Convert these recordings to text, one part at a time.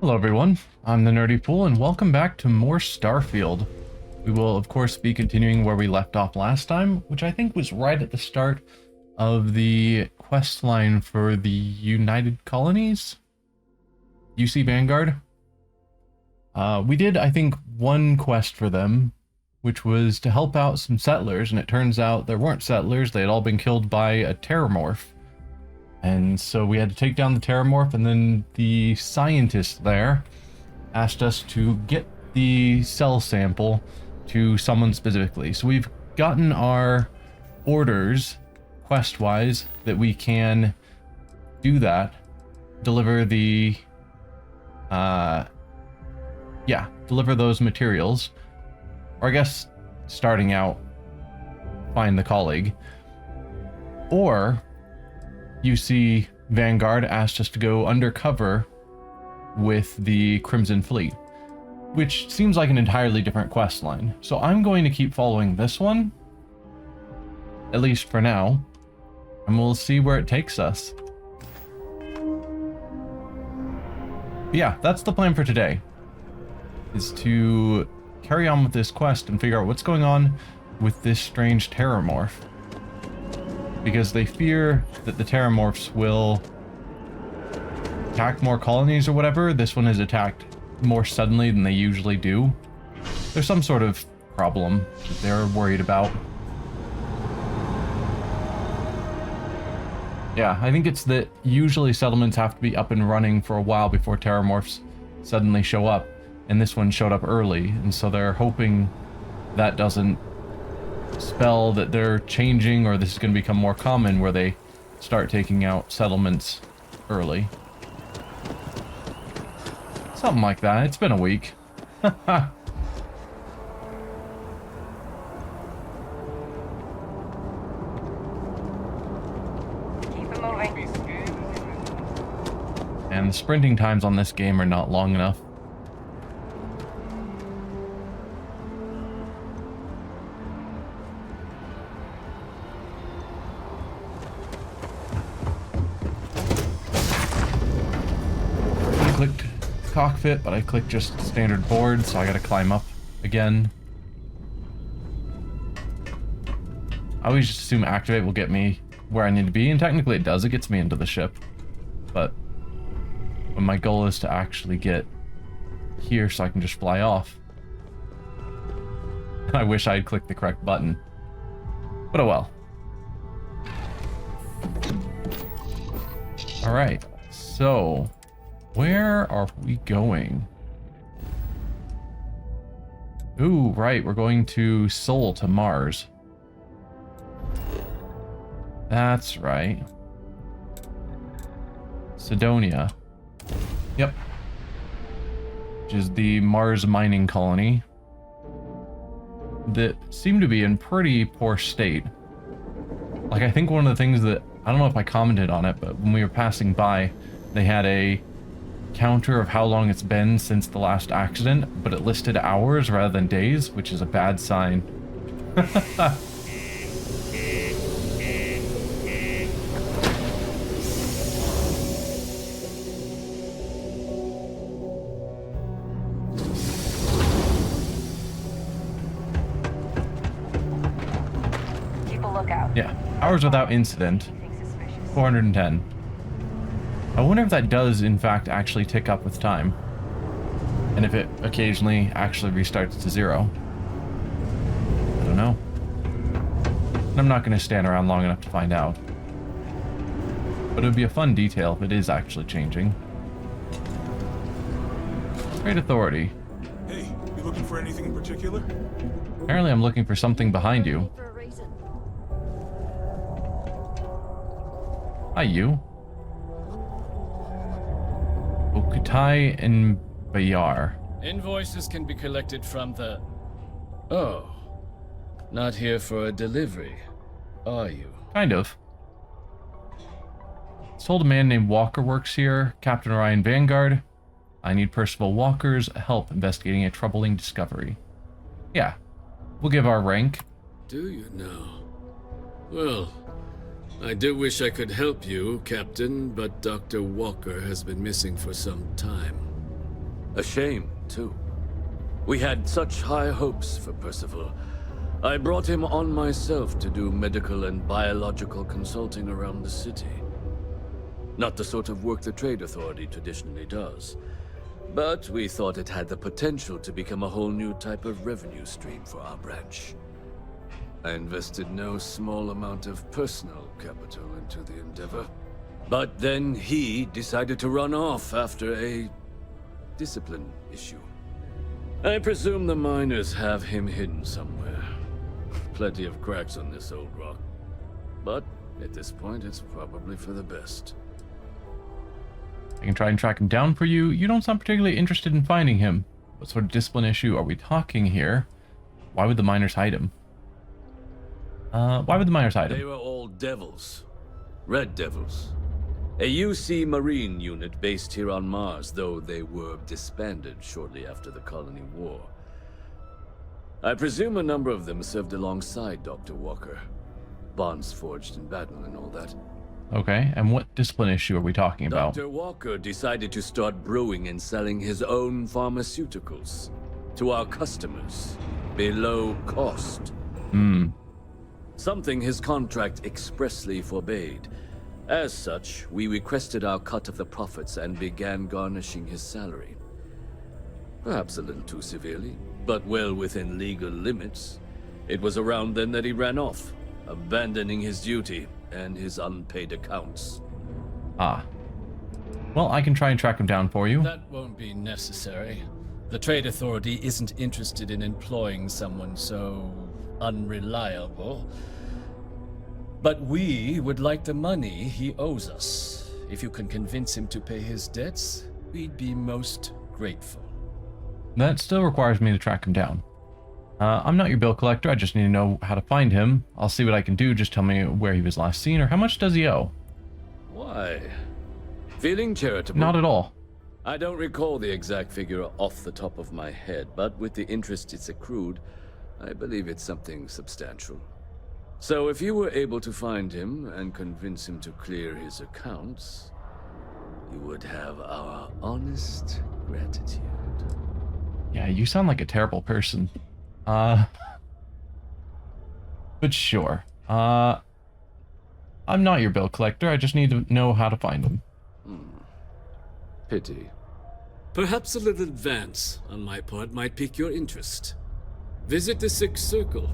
Hello everyone, I'm the Nerdy Pool and welcome back to more Starfield. We will of course be continuing where we left off last time, which I think was right at the start of the quest line for the United Colonies? UC Vanguard? We did, I think, one quest for them, which was to help out some settlers, and it turns out there weren't settlers, they had all been killed by a terramorph. And so we had to take down the terramorph, and then the scientist there asked us to get the cell sample to someone specifically. So we've gotten our orders, quest-wise, that we can do that. Deliver the... deliver those materials. Or I guess, starting out, find the colleague. Or... UC Vanguard asked us to go undercover with the Crimson Fleet, which seems like an entirely different quest line. So I'm going to keep following this one, at least for now, and we'll see where it takes us. But yeah, that's the plan for today, is to carry on with this quest and figure out what's going on with this strange terramorph. Because they fear that the terramorphs will attack more colonies or whatever. This one has attacked more suddenly than they usually do. There's some sort of problem that they're worried about. Yeah, I think it's that usually settlements have to be up and running for a while before terramorphs suddenly show up. And this one showed up early, and so they're hoping that doesn't spell that they're changing, or this is going to become more common where they start taking out settlements early. Something like that. It's been a week. Keep it moving. And the sprinting times on this game are not long enough. Clicked cockpit, but I clicked just standard board, so I gotta climb up again. I always just assume activate will get me where I need to be, and technically it does, it gets me into the ship. But when my goal is to actually get here so I can just fly off. I wish I had clicked the correct button. But oh well. Alright, so... where are we going? Ooh, right, we're going to Sol, to Mars. That's right. Sidonia. Yep. Which is the Mars mining colony that seemed to be in pretty poor state. Like, I think one of the things that, I don't know if I commented on it, but when we were passing by, they had a counter of how long it's been since the last accident, but it listed hours rather than days, which is a bad sign. Keep a lookout. Yeah, hours without incident, 410. I wonder if that does, in fact, actually tick up with time. And if it occasionally actually restarts to 0. I don't know. And I'm not going to stand around long enough to find out. But it would be a fun detail if it is actually changing. Great authority. Hey, you looking for anything in particular? Apparently I'm looking for something behind you. Hi, you. Okutai and Bayar. Invoices can be collected from the... Oh. Not here for a delivery, are you? Kind of. It's told a man named Walker works here. Captain Orion Vanguard. I need Percival Walker's help investigating a troubling discovery. Yeah. We'll give our rank. Do you now? Well, I do wish I could help you, Captain, but Dr. Walker has been missing for some time. A shame, too. We had such high hopes for Percival. I brought him on myself to do medical and biological consulting around the city. Not the sort of work the Trade Authority traditionally does. But we thought it had the potential to become a whole new type of revenue stream for our branch. I invested no small amount of personal capital into the endeavor. But then he decided to run off after a discipline issue. I presume the miners have him hidden somewhere. Plenty of cracks on this old rock. But at this point, it's probably for the best. I can try and track him down for you. You don't sound particularly interested in finding him. What sort of discipline issue are we talking here? Why would the miners hide him? Why would the miners hide him? They were all devils. Red Devils. A UC Marine unit based here on Mars, though they were disbanded shortly after the Colony War. I presume a number of them served alongside Dr. Walker. Bonds forged in battle and all that. Okay, and what discipline issue are we talking about? Dr. Walker decided to start brewing and selling his own pharmaceuticals to our customers below cost. Something his contract expressly forbade. As such, we requested our cut of the profits and began garnishing his salary. Perhaps a little too severely, but well within legal limits. It was around then that he ran off, abandoning his duty and his unpaid accounts. Ah. Well, I can try and track him down for you. That won't be necessary. The Trade Authority isn't interested in employing someone so unreliable. But we would like the money he owes us. If you can convince him to pay his debts, we'd be most grateful. That still requires me to track him down. I'm not your bill collector, I just need to know how to find him. I'll see what I can do, just tell me where he was last seen, or how much does he owe? Why? Feeling charitable? Not at all. I don't recall the exact figure off the top of my head, but with the interest it's accrued, I believe it's something substantial. So if you were able to find him and convince him to clear his accounts, you would have our honest gratitude. Yeah, you sound like a terrible person. But sure. I'm not your bill collector, I just need to know how to find him. Pity. Perhaps a little advance on my part might pique your interest. Visit the Sixth Circle,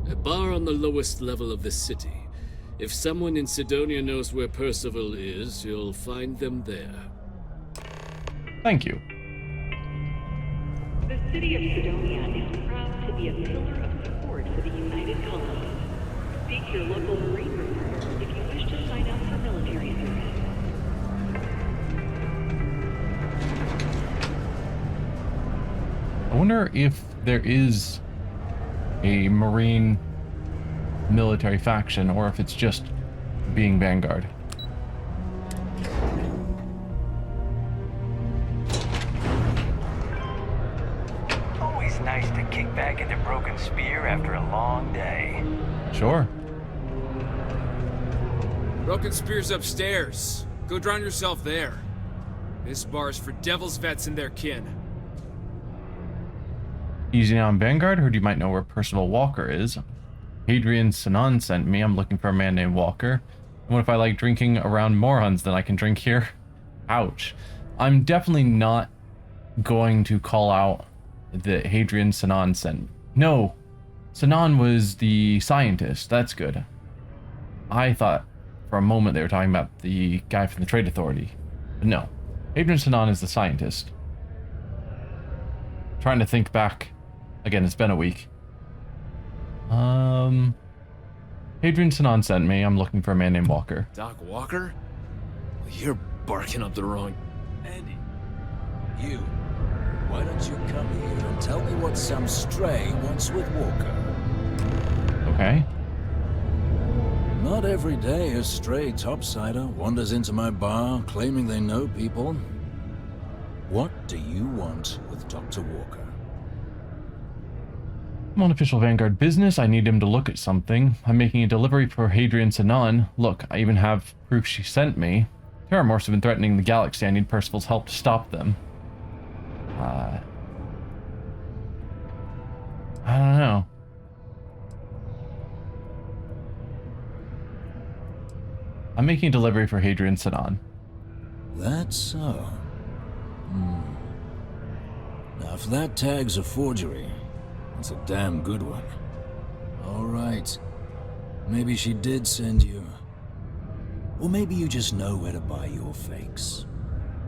a bar on the lowest level of the city. If someone in Sidonia knows where Percival is, you'll find them there. Thank you. The city of Sidonia is proud to be a pillar of support for the United Colonies. Seek your local Marine recruiter if you wish to sign up for military service. I wonder if there is a Marine military faction, or if it's just being Vanguard. Always nice to kick back into Broken Spear after a long day. Sure. Broken Spear's upstairs. Go drown yourself there. This bar's for Devil's vets and their kin. Easy now on Vanguard, heard you might know where Percival Walker is. Hadrian Sinan sent me, I'm looking for a man named Walker. And what if I like drinking around Morhuns, then I can drink here? Ouch. I'm definitely not going to call out that Hadrian Sinan sent. No, Sinan was the scientist, that's good. I thought for a moment they were talking about the guy from the Trade Authority. But no, Hadrian Sinan is the scientist. Trying to think back. Again, it's been a week. Hadrian Sinan sent me. I'm looking for a man named Walker. Doc Walker? You're barking up the wrong... Andy, you. Why don't you come here and tell me what some stray wants with Walker? Okay. Not every day a stray topsider wanders into my bar claiming they know people. What do you want with Dr. Walker? I'm on official Vanguard business. I need him to look at something. I'm making a delivery for Hadrian Sinan. Look, I even have proof she sent me. Terramorphs have been threatening the galaxy. I need Percival's help to stop them. I don't know. I'm making delivery for Hadrian Sinan. That's so. Now, if that tag's a forgery, it's a damn good one. All right. Maybe she did send you. Or maybe you just know where to buy your fakes.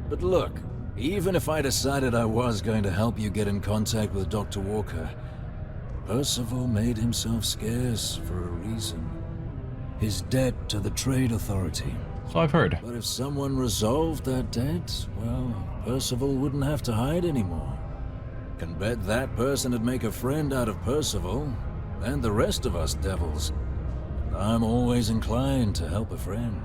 But look, even if I decided I was going to help you get in contact with Dr. Walker, Percival made himself scarce for a reason. His debt to the Trade Authority. So I've heard. But if someone resolved that debt, well, Percival wouldn't have to hide anymore. Can bet that person would make a friend out of Percival, and the rest of us devils. And I'm always inclined to help a friend.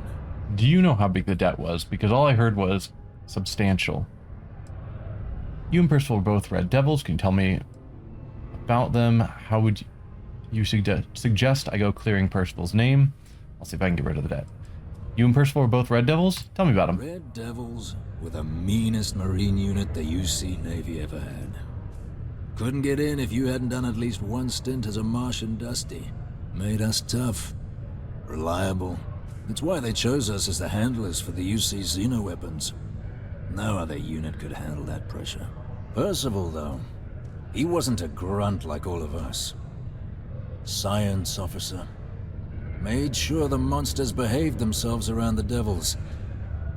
Do you know how big the debt was? Because all I heard was substantial. You and Percival are both Red Devils. Can you tell me about them? How would you suggest I go clearing Percival's name? I'll see if I can get rid of the debt. You and Percival are both Red Devils? Tell me about them. Red Devils were the meanest Marine unit the UC Navy ever had. Couldn't get in if you hadn't done at least one stint as a Martian Dusty. Made us tough, reliable. It's why they chose us as the handlers for the UC xenoweapons. No other unit could handle that pressure. Percival, though, he wasn't a grunt like all of us. Science officer. Made sure the monsters behaved themselves around the Devils,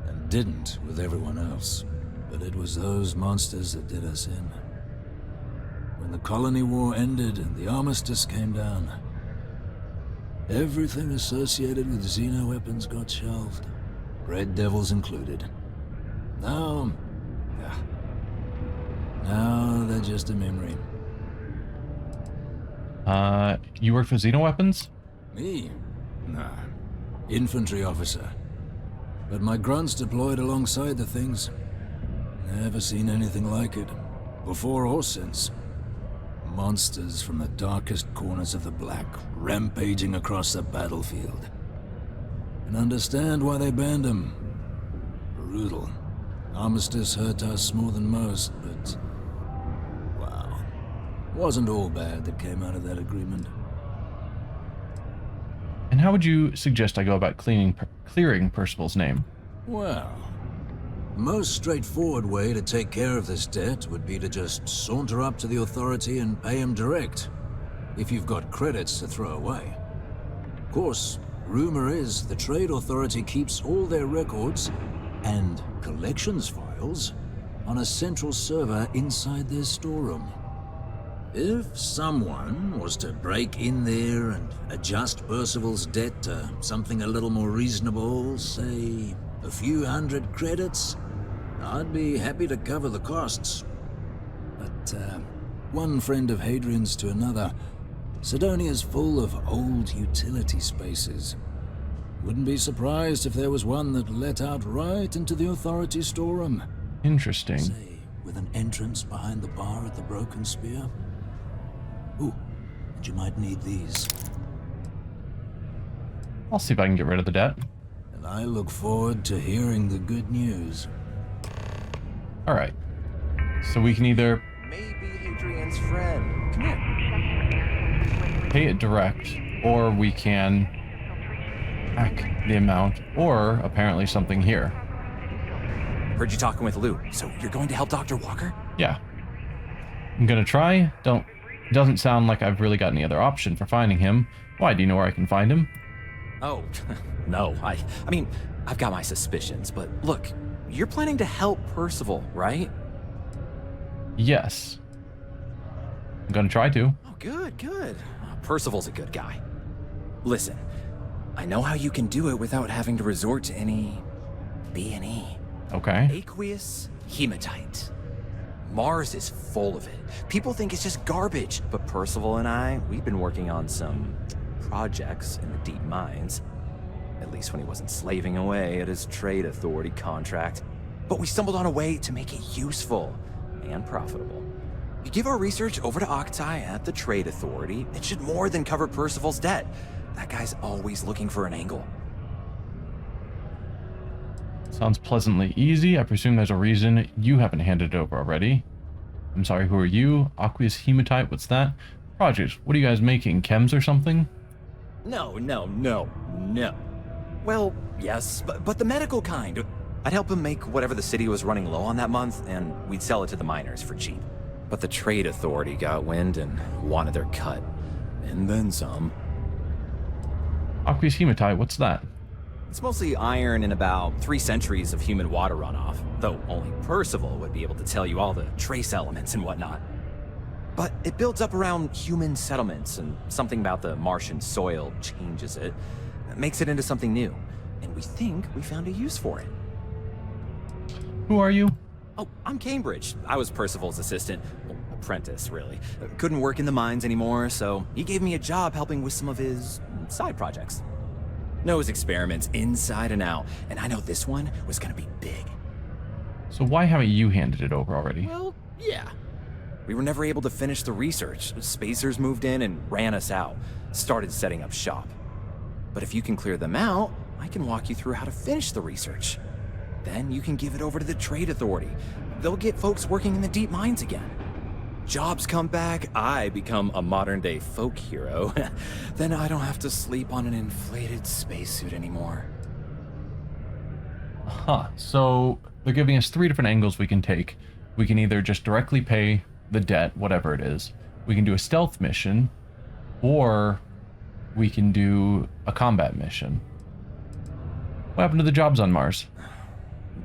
and didn't with everyone else. But it was those monsters that did us in. When the colony war ended and the armistice came down, everything associated with xenoweapons got shelved, Red Devils included. Now they're just a memory. You work for xenoweapons? Me? Nah. Infantry officer. But my grunts deployed alongside the things. Never seen anything like it. Before or since. Monsters from the darkest corners of the Black, rampaging across the battlefield. And understand why they banned them. Brutal. Armistice hurt us more than most, but... wow. Wasn't all bad that came out of that agreement. And how would you suggest I go about clearing Percival's name? Well, the most straightforward way to take care of this debt would be to just saunter up to the authority and pay him direct, if you've got credits to throw away. Of course, rumor is the Trade Authority keeps all their records and collections files on a central server inside their storeroom. If someone was to break in there and adjust Percival's debt to something a little more reasonable, say a few hundred credits, I'd be happy to cover the costs. But one friend of Hadrian's to another, Sidonia's full of old utility spaces. Wouldn't be surprised if there was one that let out right into the authority storeroom. Interesting. Say, with an entrance behind the bar at the Broken Spear. Ooh, and you might need these. I'll see if I can get rid of the debt. And I look forward to hearing the good news. Alright. So we can either Maybe Hadrian's friend. Come here. pay it direct, or we can hack the amount, or apparently something here. Heard you talking with Lou. So you're going to help Dr. Walker? Yeah. I'm gonna try. Doesn't sound like I've really got any other option for finding him. Why, do you know where I can find him? Oh, no. I mean, I've got my suspicions, but look, you're planning to help Percival, right? Yes. I'm gonna try to. Oh, good. Percival's a good guy. Listen, I know how you can do it without having to resort to any B&E. Okay. Aqueous hematite. Mars is full of it. People think it's just garbage, but Percival and I, we've been working on some projects in the deep mines. At least when he wasn't slaving away at his Trade Authority contract. But we stumbled on a way to make it useful and profitable. You give our research over to Octai at the Trade Authority, it should more than cover Percival's debt. That guy's always looking for an angle. Sounds pleasantly easy. I presume there's a reason you haven't handed it over already. I'm sorry, who are you? Aqueous hematite, what's that? Project, what are you guys making? Chems or something? No. Well, yes, but the medical kind. I'd help him make whatever the city was running low on that month, and we'd sell it to the miners for cheap. But the trade authority got wind and wanted their cut. And then some. Aqueous hematite, what's that? It's mostly iron and about 3 centuries of human water runoff, though only Percival would be able to tell you all the trace elements and whatnot. But it builds up around human settlements, and something about the Martian soil changes it, makes it into something new. And we think we found a use for it. Who are you? Oh, I'm Cambridge. I was Percival's assistant. Well, apprentice, really. Couldn't work in the mines anymore, so he gave me a job helping with some of his side projects. Knows experiments inside and out, and I know this one was gonna be big. So why haven't you handed it over already? Well, yeah. We were never able to finish the research. Spacers moved in and ran us out. Started setting up shop. But if you can clear them out, I can walk you through how to finish the research. Then you can give it over to the trade authority. They'll get folks working in the deep mines again. Jobs come back, I become a modern-day folk hero. Then I don't have to sleep on an inflated spacesuit anymore. Huh, so they're giving us 3 different angles we can take. We can either just directly pay the debt, whatever it is. We can do a stealth mission, or we can do a combat mission. What happened to the jobs on Mars?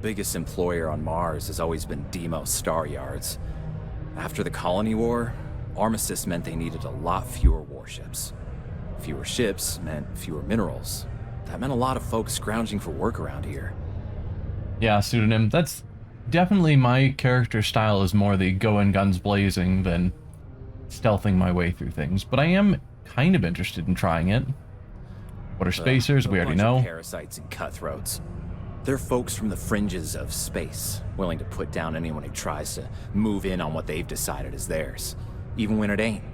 Biggest employer on Mars has always been Demo Star Yards. After the Colony War, armistice meant they needed a lot fewer warships. Fewer ships meant fewer minerals. That meant a lot of folks scrounging for work around here. Yeah, pseudonym. That's definitely my character style, is more the go in guns blazing than stealthing my way through things. But I am kind of interested in trying it. What are spacers? We already know. Parasites and cutthroats. They're folks from the fringes of space, willing to put down anyone who tries to move in on what they've decided is theirs, even when it ain't.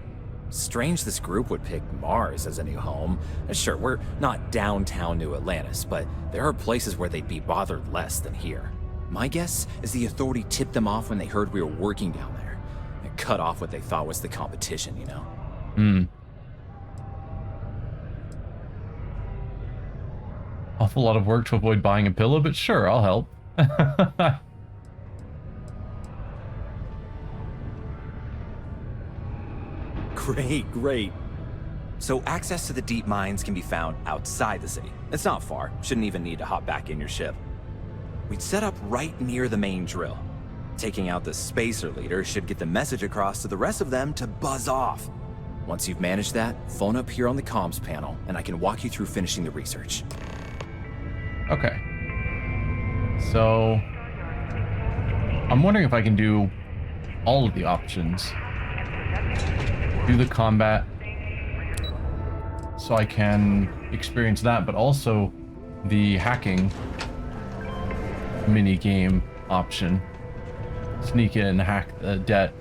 Strange this group would pick Mars as a new home. Sure, we're not downtown New Atlantis, but there are places where they'd be bothered less than here. My guess is the authority tipped them off when they heard we were working down there, and cut off what they thought was the competition, you know? Awful lot of work to avoid buying a pillow, but sure, I'll help. Great. So access to the deep mines can be found outside the city. It's not far. Shouldn't even need to hop back in your ship. We'd set up right near the main drill. Taking out the spacer leader should get the message across to the rest of them to buzz off. Once you've managed that, phone up here on the comms panel, and I can walk you through finishing the research. Okay. So I'm wondering if I can do all of the options. Do the combat, so I can experience that, but also the hacking mini game option. Sneak in, hack the debt,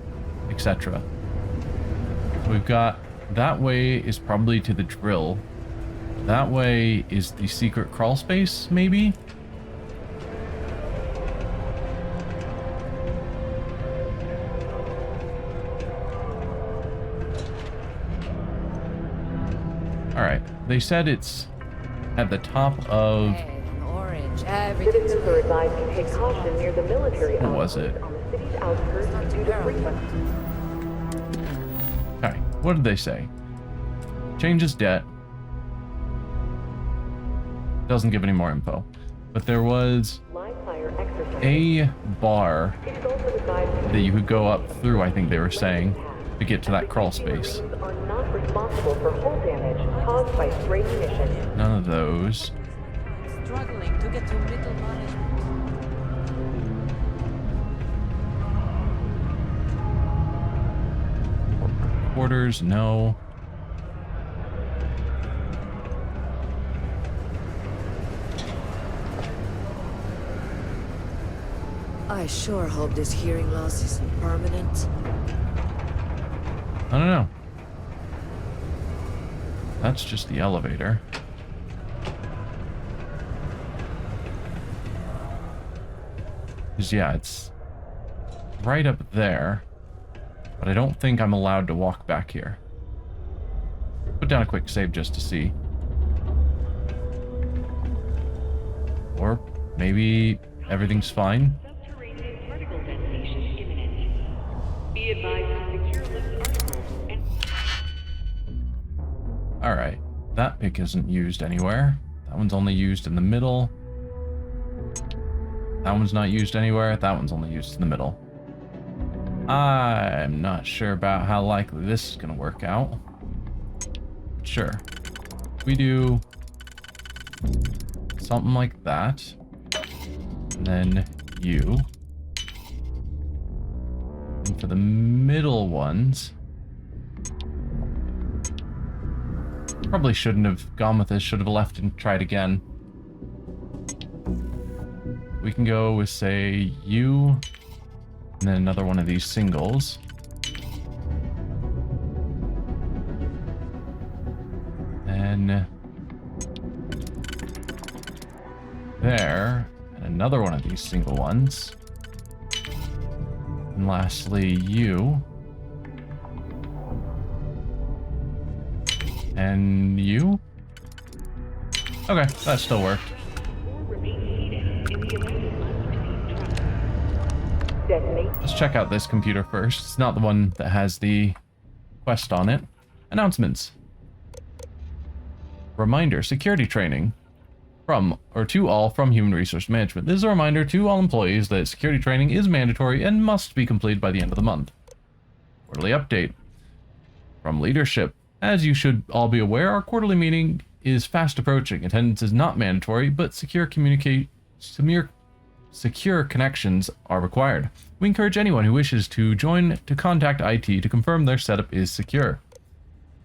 etc. We've got that way is probably to the drill. That way is the secret crawl space, maybe? Alright, they said it's at the top of... Orange, everything's are advised to take caution near the military what was it? on the city's outskirts due to frequent... Okay, what did they say? Changes debt. Doesn't give any more info. But there was a bar that you could go up through, I think they were saying, to get to that crawl space. None of those. Struggling to get to middle management. Quarters, no. I sure hope this hearing loss isn't permanent. I don't know. That's just the elevator. Because, yeah, it's right up there. But I don't think I'm allowed to walk back here. Put down a quick save just to see. Or maybe everything's fine. Subterranean particle detonation imminent. Be advised to secure lift articles and... Alright. That pick isn't used anywhere. That one's only used in the middle. That one's not used anywhere. That one's only used in the middle. I'm not sure about how likely this is going to work out. But sure. We do something like that. And then you. And for the middle ones... Probably shouldn't have gone with this. Should have left and tried again. We can go with, say, you, and then another one of these singles. Then there, and another one of these single ones. And lastly, you. And you? Okay, that still worked. Let's check out this computer first. It's not the one that has the quest on it. Announcements. Reminder, security training. From, or to all from Human Resource Management. This is a reminder to all employees that security training is mandatory and must be completed by the end of the month. Quarterly update. From leadership. As you should all be aware, our quarterly meeting is fast approaching. Attendance is not mandatory, but secure connections are required. We encourage anyone who wishes to join to contact IT to confirm their setup is secure.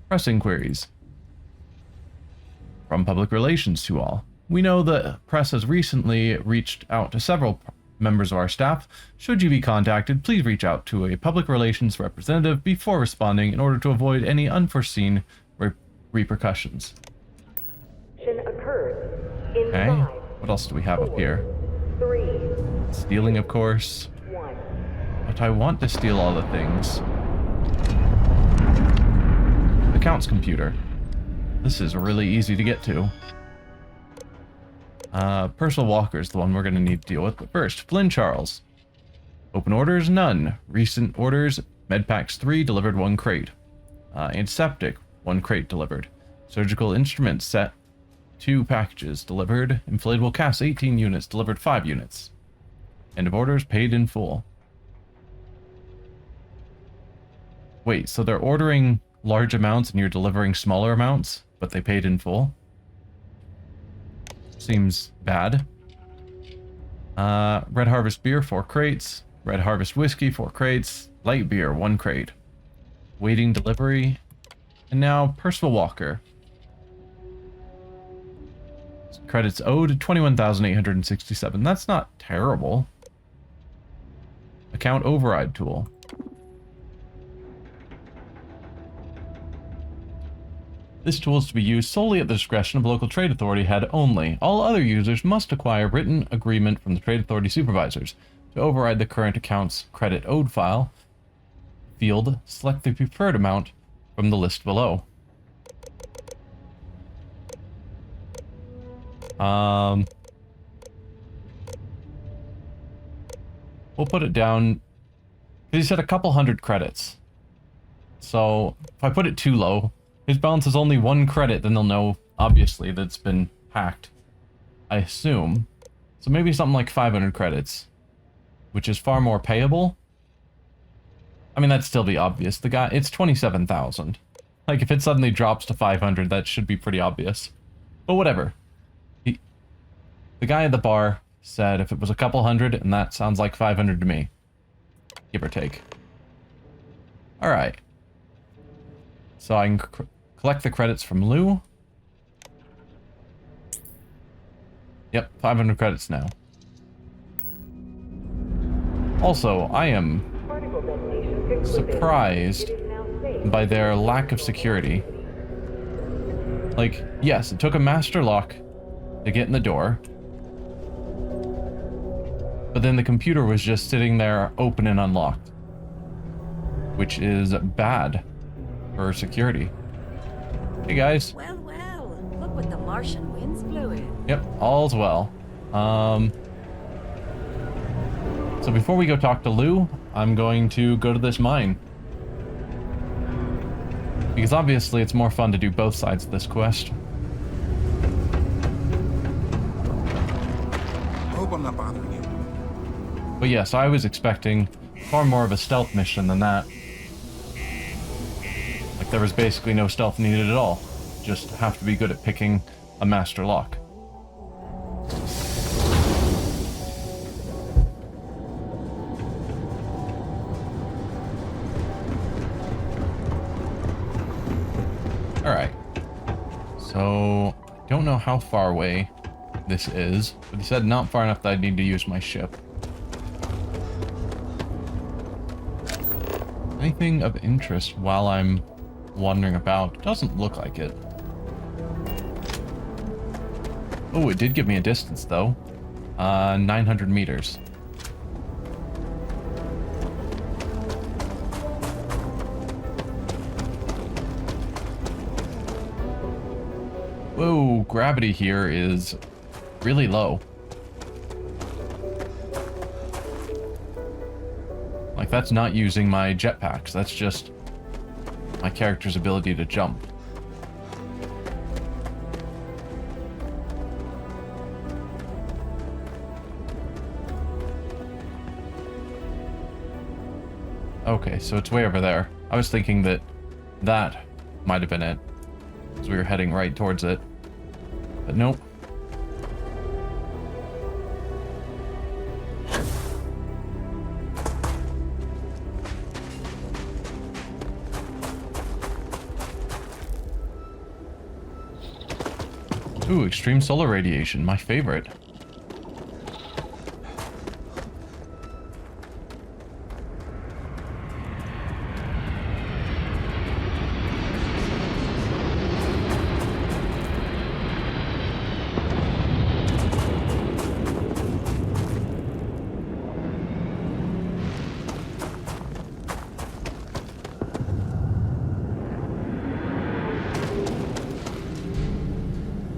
Press inquiries. From public relations to all. We know the press has recently reached out to several members of our staff. Should you be contacted, please reach out to a public relations representative before responding in order to avoid any unforeseen repercussions. Okay, what else do we have up here? Stealing, of course. But I want to steal all the things. Accounts computer. This is really easy to get to. Personal Walker is the one we're going to need to deal with. But first, Flynn Charles. Open orders, none. Recent orders, Medpacks 3 delivered 1 crate. Antiseptic, 1 crate delivered. Surgical instruments set, 2 packages delivered. Inflatable casts, 18 units delivered 5 units. End of orders, paid in full. Wait, so they're ordering large amounts and you're delivering smaller amounts, but they paid in full? Seems bad. Red Harvest beer, 4 crates. Red Harvest whiskey, 4 crates. Light beer, 1 crate. Waiting delivery. And now Percival Walker. Credits owed, 21,867. That's not terrible. Account override tool. This tool is to be used solely at the discretion of local trade authority head only. All other users must acquire written agreement from the trade authority supervisors. To override the current account's credit owed file field, select the preferred amount from the list below. We'll put it down. He said a couple hundred credits. So if I put it too low, his balance is only 1 credit, then they'll know, obviously, that it's been hacked. I assume. So maybe something like 500 credits, which is far more payable. I mean, that'd still be obvious. The guy, it's 27,000. Like, if it suddenly drops to 500, that should be pretty obvious. But whatever. The guy at the bar said if it was a couple hundred, and that sounds like 500 to me. Give or take. Alright. So I can collect the credits from Lou. Yep, 500 credits now. Also, I am surprised by their lack of security. Like, yes, it took a master lock to get in the door. But then the computer was just sitting there open and unlocked. which is bad for security. Hey guys. Well, look what the Martian winds blew in. Yep, all's well. So before we go talk to Lou, I'm going to go to this mine. Because obviously it's more fun to do both sides of this quest. Hope I'm not bothering you. But yes, I was expecting far more of a stealth mission than that. Like there was basically no stealth needed at all. Just have to be good at picking a master lock. Alright. So, I don't know how far away this is, but he said not far enough that I'd need to use my ship. Anything of interest while I'm wandering about? Doesn't look like it. Oh, it did give me a distance though. 900 meters. Whoa, gravity here is really low. Like, that's not using my jetpacks, that's just my character's ability to jump. Okay, so it's way over there. I was thinking that that might have been it, because we were heading right towards it. But nope. Ooh, extreme solar radiation, my favorite.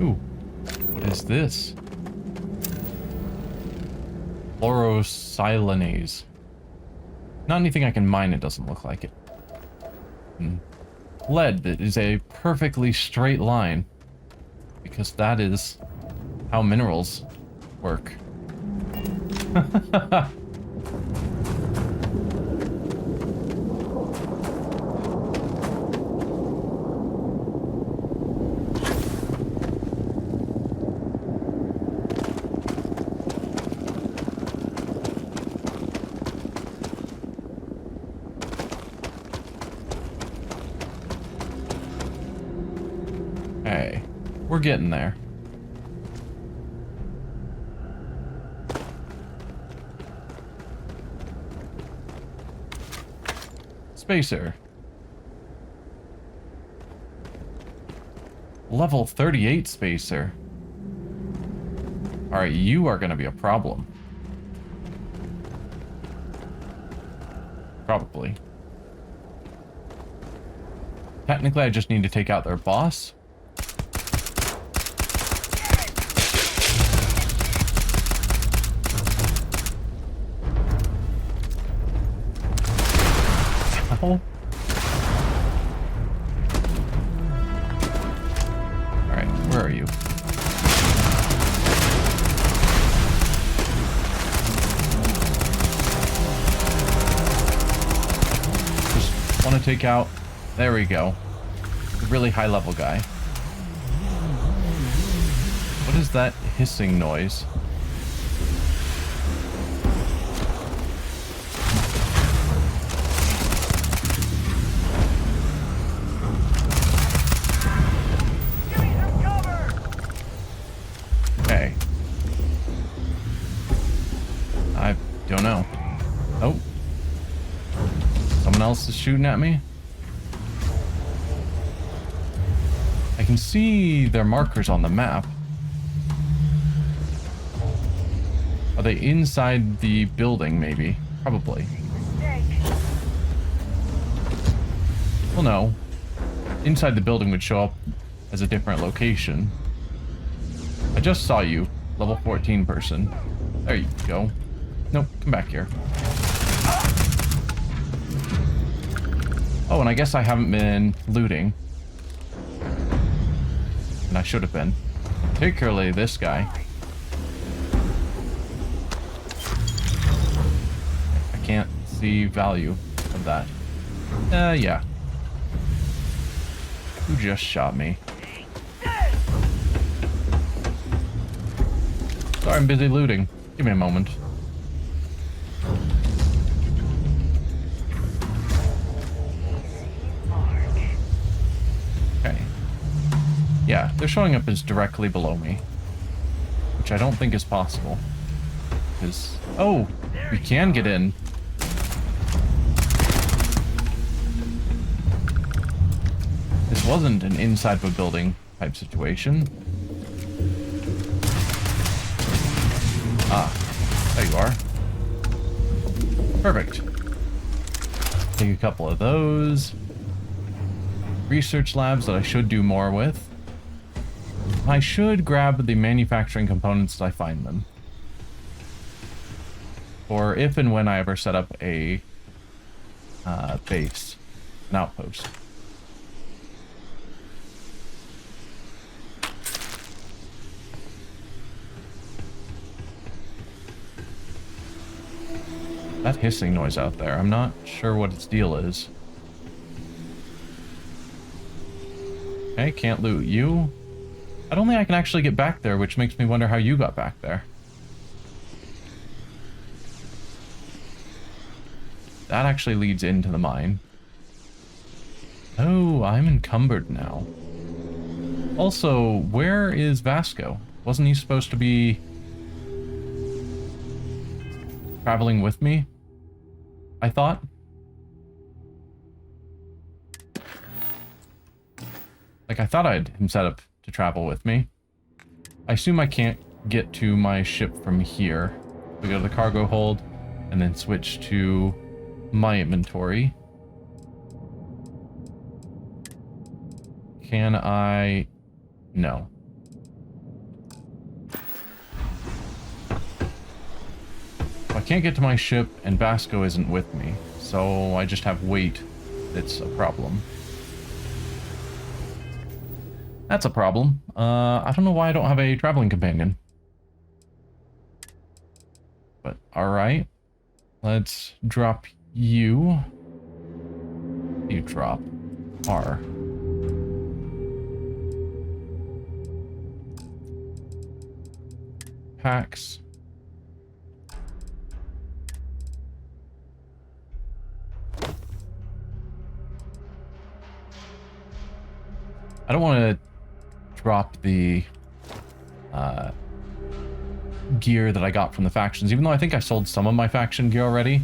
Ooh, what is this? Chlorosylanase. Not anything I can mine, it doesn't look like it. Lead, that is a perfectly straight line. Because that is how minerals work. Hey, we're getting there. Spacer. Level 38 spacer. Alright, you are gonna be a problem. Probably. Technically, I just need to take out their boss. Alright, where are you? Just want to take out... There we go. A really high level guy. What is that hissing noise? Don't know. Oh. Someone else is shooting at me? I can see their markers on the map. Are they inside the building, maybe? Probably. Well, no. Inside the building would show up as a different location. I just saw you. Level 14 person. There you go. Nope, come back here. Oh, and I guess I haven't been looting. And I should have been. Particularly this guy. I can't see value of that. Yeah. Who just shot me? Sorry, I'm busy looting. Give me a moment. Okay. Yeah, they're showing up as directly below me. Which I don't think is possible. Because... oh! We can get in. This wasn't an inside of a building type situation. Ah, there you are. Perfect. Take a couple of those. Research labs that I should do more with. I should grab the manufacturing components as I find them. Or if and when I ever set up a base, an outpost. That hissing noise out there, I'm not sure what its deal is. Okay, can't loot you. I don't think I can actually get back there, which makes me wonder how you got back there. That actually leads into the mine. Oh, I'm encumbered now. Also, where is Vasco? Wasn't he supposed to be traveling with me? I thought. Like, I thought I had him set up to travel with me. I assume I can't get to my ship from here. We go to the cargo hold and then switch to my inventory. Can I? No. I can't get to my ship and Vasco isn't with me, so I just have weight. It's a problem. That's a problem. I don't know why I don't have a traveling companion. But alright. Let's drop you. You drop R. Packs. I don't want to drop the gear that I got from the factions, even though I think I sold some of my faction gear already.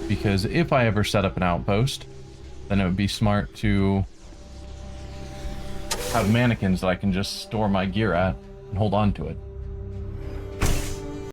Because if I ever set up an outpost, then it would be smart to have mannequins that I can just store my gear at and hold on to it.